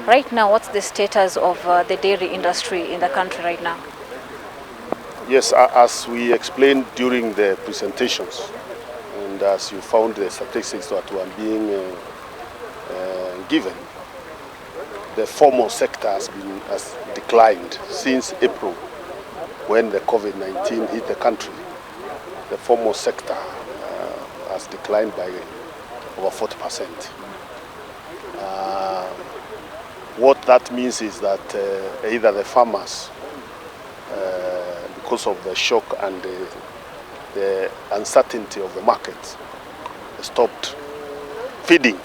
Right now, what's the status of the dairy industry in the country right now? Yes, as we explained during the presentations, and as you found the statistics that were being given, the formal sector has declined since April when the COVID-19 hit the country. The formal sector has declined by over 40%. What that means is that either the farmers, because of the shock and the uncertainty of the market, stopped feeding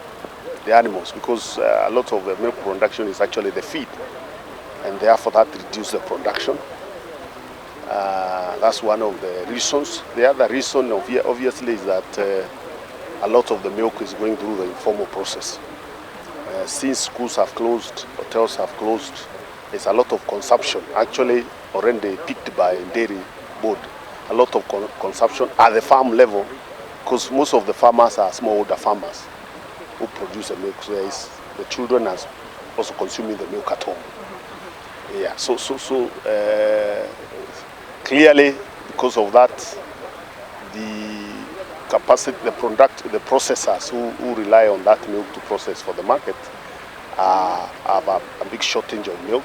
the animals, because a lot of the milk production is actually the feed, and therefore that reduced the production. That's one of the reasons. The other reason obviously is that a lot of the milk is going through the informal process. Since schools have closed, hotels have closed, there's a lot of consumption, actually already picked by dairy board. A lot of consumption at the farm level, because most of the farmers are smallholder farmers who produce the milk. So the children are also consuming the milk at home. Yeah, so clearly, because of that, the capacity, the processors who rely on that milk to process for the market have a big shortage of milk,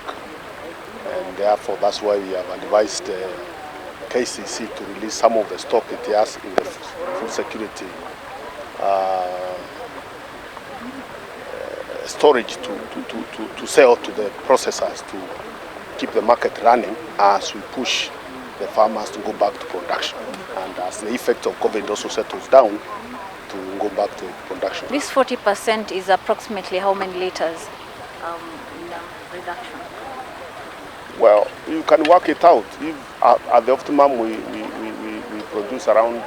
and therefore that's why we have advised KCC to release some of the stock it has in the food security storage to sell to the processors to keep the market running as we push the farmers to go back to production, and as the effect of COVID also settles down, to go back to production. This 40% is approximately how many liters in reduction? Well, you can work it out. If at the optimum we produce around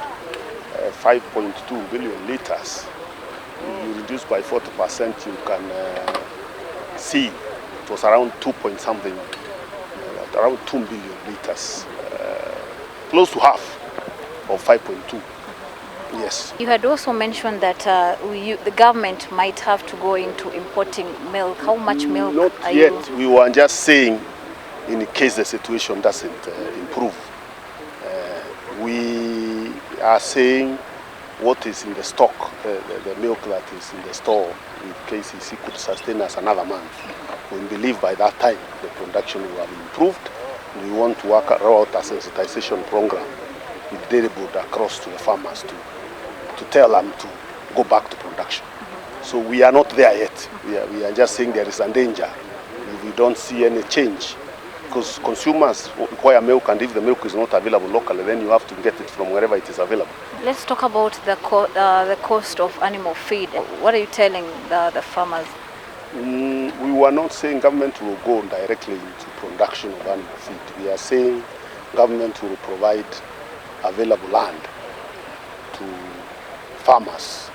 5.2 billion liters, you reduce by 40%, you can see it was around 2 point something, around 2 billion liters, close to half of 5.2. Yes. You had also mentioned that the government might have to go into importing milk. How much milk Not are yet. you? We were just saying, in case the situation doesn't improve, we are saying what is in the stock, the milk that is in the store with KCC could sustain us another month. We believe by that time the production will have improved. We want to work out a sensitization program with dairy board across to the farmers to tell them to go back to production. So we are not there yet. We are just saying there is a danger if we don't see any change, because consumers require milk, and if the milk is not available locally, then you have to get it from wherever it is available. Let's talk about the cost of animal feed. What are you telling the farmers? We were not saying government will go directly into production of animal feed. We are saying government will provide available land to farmers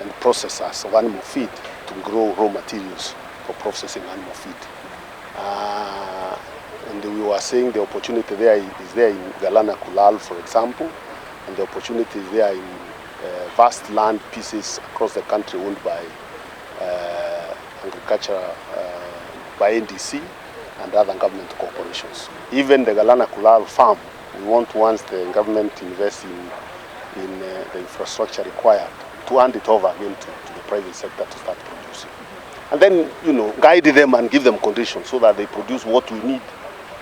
and processors of animal feed to grow raw materials for processing animal feed. And we were saying the opportunity there is there in Galana Kulal, for example, and the opportunity is there in vast land pieces across the country owned by agriculture, by NDC and other government corporations. Even the Galana Kulal farm, we want, once the government invests in the infrastructure required, to hand it over again to the private sector to start producing. And then, guide them and give them conditions so that they produce what we need.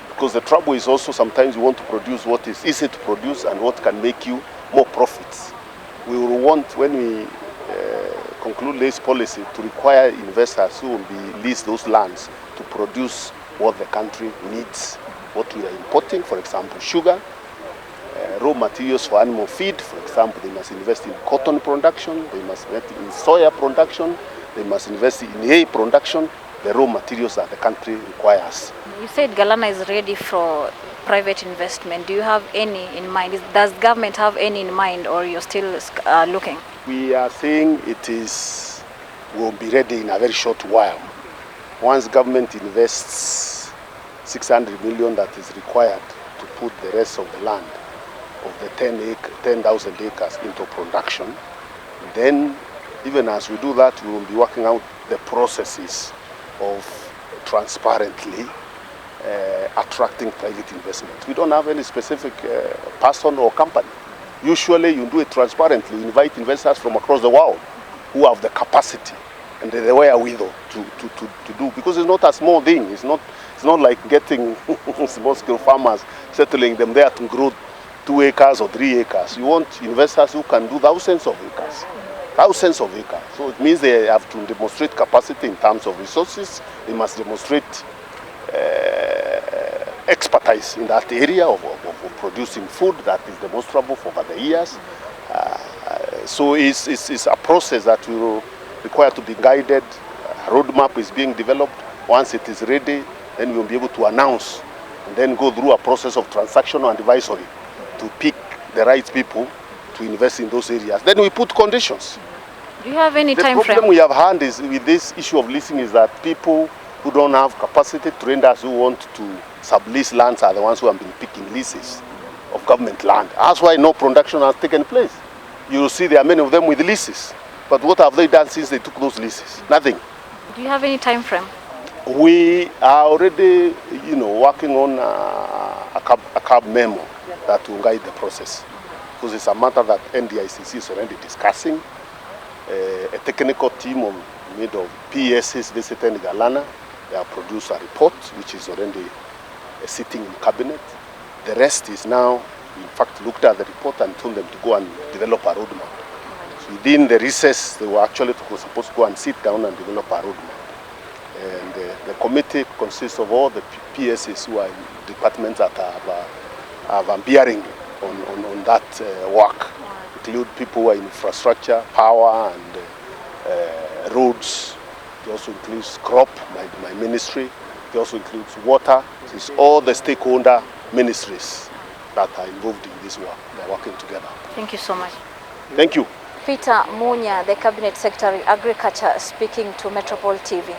Because the trouble is also sometimes you want to produce what is easy to produce and what can make you more profits. We will want, when we conclude this policy, to require investors who will lease those lands to produce what the country needs, what we are importing, for example, sugar, raw materials for animal feed, for example. They must invest in cotton production, they must invest in soya production, they must invest in hay production, the raw materials that the country requires. You said Galana is ready for private investment. Do you have any in mind? Does government have any in mind, or you're still looking? We are saying will be ready in a very short while. Once government invests 600 million that is required to put the rest of the land of the 10,000 acres into production, then even as we do that, we will be working out the processes of transparently attracting private investment. We don't have any specific person or company. Usually you do it transparently, you invite investors from across the world who have the capacity and the wherewithal to do, because it's not a small thing. It's not like getting small-scale farmers, settling them there to grow 2 acres or 3 acres. You want investors who can do thousands of acres. Thousands of acres. So it means they have to demonstrate capacity in terms of resources. They must demonstrate expertise in that area of producing food that is demonstrable for over the years. So it's a process that will require to be guided. A roadmap is being developed. Once it is ready, then we will be able to announce and then go through a process of transactional and advisory to pick the right people to invest in those areas. Then we put conditions. Do you have any time frame? The problem we have had is with this issue of leasing is that people who don't have capacity, traders who want to sublease lands, are the ones who have been picking leases of government land. That's why no production has taken place. You will see there are many of them with leases. But what have they done since they took those leases? Nothing. Do you have any time frame? We are already, working on a cab memo that will guide the process. Because it's a matter that NDICC is already discussing. A technical team made of PSs visited Galana. They have produced a report which is already sitting in cabinet. The rest is now, in fact, looked at the report and told them to go and develop a roadmap. So within the recess, they were actually supposed to go and sit down and develop a roadmap. And the committee consists of all the PSs who are in departments that have a bearing on that work. Include people who are in infrastructure, power, and roads. It also includes crop, my ministry. It also includes water. It's all the stakeholder ministries that are involved in this work. They're working together. Thank you so much. Thank you. Peter Munya, the Cabinet Secretary, Agriculture, speaking to Metropole TV.